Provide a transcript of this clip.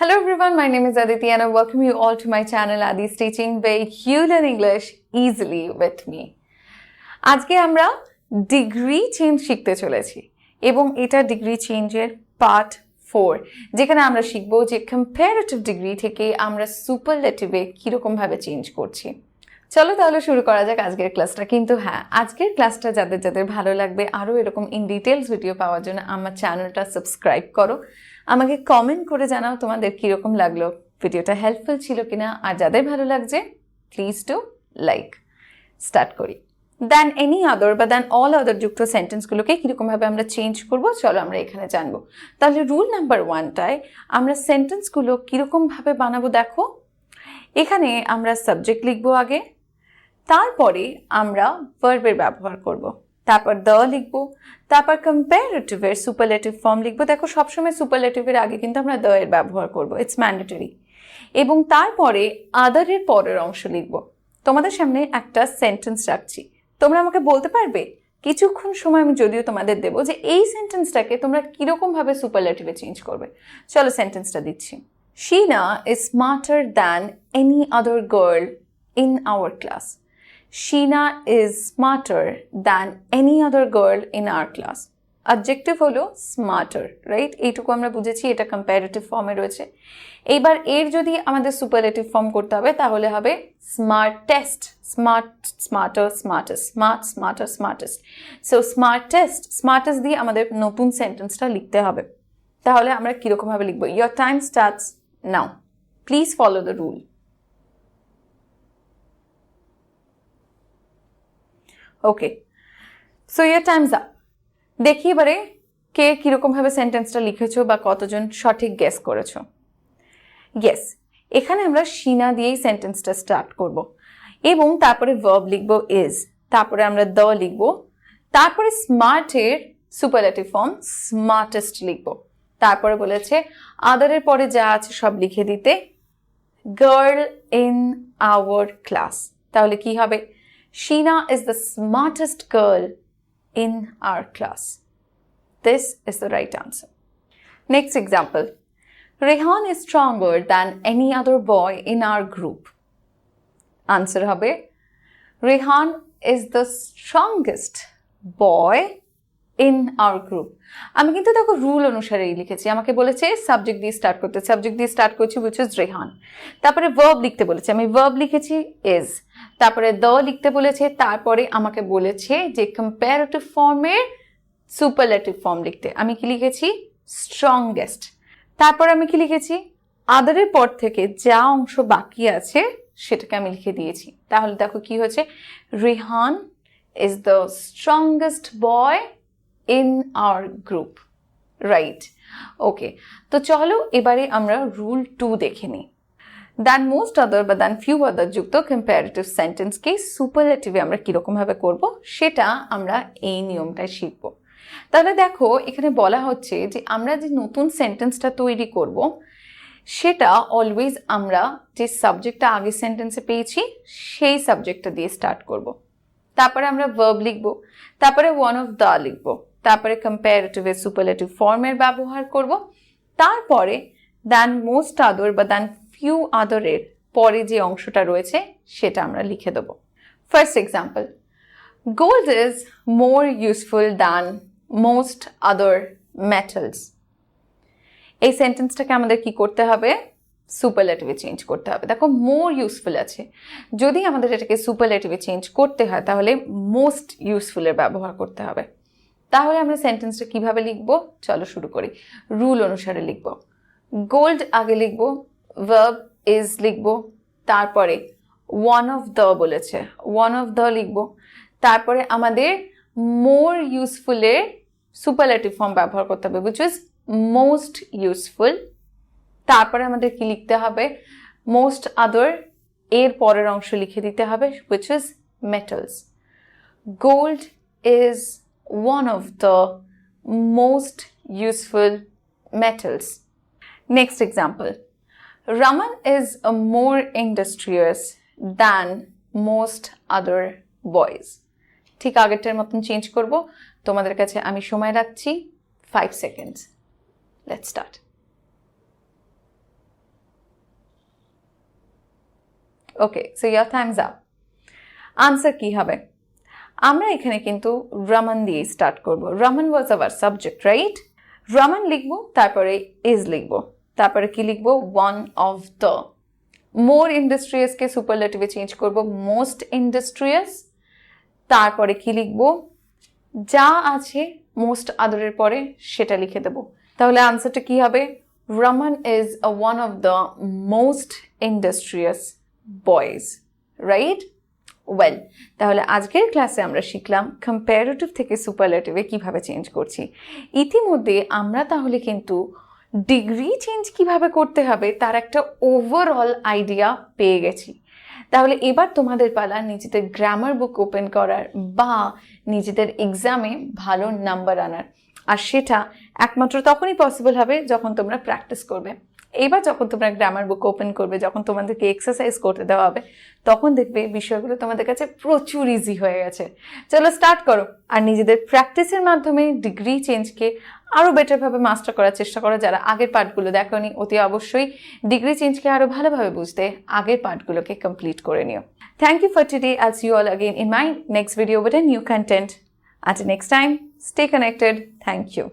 Hello everyone, my name is Aditi and I welcome you all to my channel Adi's Teaching, where you learn English easily with me. আজকে আমরা degree change শিখতে চলেছি এবং এটা degree চেঞ্জের part 4, যেখানে আমরা শিখবো যে কম্পারেটিভ ডিগ্রি থেকে আমরা সুপারলেটিভে কিরকম ভাবে চেঞ্জ করছি। চলো তাহলে শুরু করা যাক আজকের ক্লাসটা। কিন্তু হ্যাঁ, আজকের ক্লাসটা যাদের যাদের ভালো লাগবে, আরও এরকম ইন ডিটেলস ভিডিও পাওয়ার জন্য আমার চ্যানেলটা সাবস্ক্রাইব করো, আমাকে কমেন্ট করে জানাও তোমাদের কীরকম লাগলো, ভিডিওটা হেল্পফুল ছিল কিনা, আর যাদের ভালো লাগছে প্লিজ টু লাইক। স্টার্ট করি। দ্যান এনি আদার বা দ্যান অল আদার যুক্ত সেন্টেন্সগুলোকে কীরকমভাবে আমরা চেঞ্জ করব চলো আমরা এখানে জানবো। তাহলে রুল নাম্বার 1টায় আমরা সেন্টেন্সগুলো কীরকমভাবে বানাবো দেখো। এখানে আমরা সাবজেক্ট লিখবো আগে, তারপরে আমরা ভার্বের ব্যবহার করব, তারপর দ্য লিখবো, তারপর কম্পারেটিভের সুপারলেটিভ ফর্ম লিখবো। দেখো সবসময় সুপারলেটিভের আগে কিন্তু আমরা দ্য এর ব্যবহার করব, ইটস ম্যান্ডেটরি। এবং তারপরে আদারের পরের অংশ লিখবো। তোমাদের সামনে একটা সেন্টেন্স রাখছি, তোমরা আমাকে বলতে পারবে কিছুক্ষণ সময় আমি যদিও তোমাদের দেবো যে এই সেন্টেন্সটাকে তোমরা কীরকমভাবে সুপারলেটিভে চেঞ্জ করবে। চলো সেন্টেন্সটা দিচ্ছি। Sheena is smarter than any other girl in our class. Sheena is smarter than any other girl in our class. Adjective হলো smarter, রাইট? এইটুকু আমরা বুঝেছি, এটা কম্পারেটিভ ফর্মে রয়েছে। এইবার এর যদি আমাদের সুপারলেটিভ ফর্ম করতে হবে তাহলে হবে smartest, smart, smarter, smartest, smart, smarter, smartest. So smartest দিয়ে আমাদের নতুন সেন্টেন্সটা লিখতে হবে। তাহলে আমরা কীরকমভাবে লিখবো? Your time starts now. Please follow the rule. Okay, so your time's up. দেখি এবারে কে কীরকমভাবে সেন্টেন্সটা লিখেছো বা কতজন সঠিক গেস করেছো। ইয়েস, এখানে আমরা শীনা দিয়েই সেন্টেন্সটা স্টার্ট করব এবং তারপরে ভার্ব লিখবো ইজ, তারপরে আমরা দ্য লিখবো, তারপরে স্মার্টের সুপারলেটিভ ফর্ম স্মার্টেস্ট লিখবো, তারপরে বলেছে আদারের পরে যা আছে সব লিখে দিতে, গার্ল ইন আওয়ার ক্লাস। তাহলে কি হবে? Sheena is the smartest girl in our class. This is the right answer. Next example. Rehan is stronger than any other boy in our group. Answer hobe, Rehan is the strongest boy in our group. আমি কিন্তু দেখো rule অনুসারেই লিখেছি। আমাকে বলেছে subject দিয়ে start করতে, subject দিয়ে start করছি which is রেহান। তারপরে ভার্ব লিখতে বলেছে, আমি ভার্ব লিখেছি ইজ, তারপরে দ্য লিখতে বলেছে, তারপরে আমাকে বলেছে যে কম্পারেটিভ ফর্মের সুপারলেটিভ ফর্ম লিখতে। আমি কি লিখেছি? স্ট্রংগেস্ট। তারপরে আমি কি লিখেছি? আদারের পর থেকে যা অংশ বাকি আছে সেটাকে আমি লিখে দিয়েছি। তাহলে দেখো কি হয়েছে, Rehan is the strongest boy in our group, right? Okay, তো চলো এবারে আমরা রুল 2 দেখে নিই। দ্যান মোস্ট আদার বা দ্যান ফিউ আদার যুক্ত কম্পারেটিভ সেন্টেন্সকে সুপারলেটিভে আমরা কীরকমভাবে করব সেটা আমরা এই নিয়মটায় শিখব। তাহলে দেখো এখানে বলা হচ্ছে যে আমরা যে নতুন সেন্টেন্সটা তৈরি করব সেটা অলওয়েজ আমরা যে সাবজেক্টটা আগের সেন্টেন্সে পেয়েছি সেই সাবজেক্টটা দিয়ে স্টার্ট করব। তারপরে আমরা ভার্ব লিখব, তারপরে ওয়ান অফ দ্য লিখব, তারপরে কম্পারেটিভের সুপারলেটিভ ফর্মের ব্যবহার করব, তারপরে দ্যান মোস্ট আদার বা দ্যান ফিউ আদারের পরে যে অংশটা রয়েছে সেটা আমরা লিখে দেব। First example, gold is more useful than most other metals. এই সেন্টেন্সটাকে আমাদের কি করতে হবে? সুপারলেটিভে চেঞ্জ করতে হবে। দেখো মোর ইউজফুল আছে, যদি আমাদের এটাকে সুপারলেটিভে চেঞ্জ করতে হয় তাহলে মোস্ট ইউজফুলের ব্যবহার করতে হবে। তাহলে আমরা সেন্টেন্সটা কিভাবে লিখব চলো শুরু করি। রুল অনুসারে লিখব। গোল্ড আগে লিখব, ভার্ব ইজ লিখব, তারপরে ওয়ান অফ দ্য বলেছে, ওয়ান অফ দ্য লিখব, তারপরে আমাদের মোর ইউজফুলের সুপারলেটিভ ফর্ম ব্যবহার করতে হবে which is মোস্ট ইউজফুল। তারপরে আমাদের কি লিখতে হবে? মোস্ট আদার এর পরের অংশ লিখে দিতে হবে which is metals. Gold is one of the most useful metals. Next example. Raman is more industrious than most other boys. ঠিক আগেরটার মতন চেঞ্জ করব। তোমাদের কাছে আমি সময় রাখছি 5 seconds. Let's start. Okay, so your time's up. Answer কি হবে? আমরা এখানে কিন্তু রামান দিয়ে স্টার্ট করব। Raman was our subject, right? Raman লিখবো, তারপরে ইজ লিখবো, তারপরে কি লিখবো? One of the. মোর ইন্ডাস্ট্রিয়াসকে সুপারলেটিভে চেঞ্জ করব মোস্ট ইন্ডাস্ট্রিয়াস, তারপরে কি লিখবো? যা আছে মোস্ট আদরের পরে সেটা লিখে দেব। তাহলে আনসারটা কি হবে? Raman is one of the most industrious boys, right? Well, তাহলে আজকের ক্লাসে আমরা শিখলাম কম্প্যারেটিভ থেকে সুপারলেটিভে কিভাবে চেঞ্জ করছি। ইতিমধ্যে আমরা তাহলে কিন্তু ডিগ্রি চেঞ্জ কিভাবে করতে হবে তার একটা ওভারঅল আইডিয়া পেয়ে গেছি। তাহলে এবার তোমাদের পালা নিজেদের গ্রামার বুক ওপেন করার বা নিজেদের এক্সামে ভালো নাম্বার আনার, আর সেটা একমাত্র তখনই পসিবল হবে যখন তোমরা প্র্যাকটিস করবে। এবার যখন তোমরা গ্রামার বুক ওপেন করবে, যখন তোমাদেরকে এক্সারসাইজ করতে দেওয়া হবে, তখন দেখবে বিষয়গুলো তোমাদের কাছে প্রচুর ইজি হয়ে গেছে। চলো স্টার্ট করো, আর নিজেদের প্র্যাকটিসের মাধ্যমে ডিগ্রি চেঞ্জকে আরও বেটারভাবে মাস্টার করার চেষ্টা করো। যারা আগের পার্টগুলো দেখোনি, অতি অবশ্যই ডিগ্রি চেঞ্জকে আরও ভালোভাবে বুঝতে আগের পার্টগুলোকে কমপ্লিট করে নিও। Thank you for today. I'll see you all again in my next video with a new content. Until next time, stay connected. Thank you.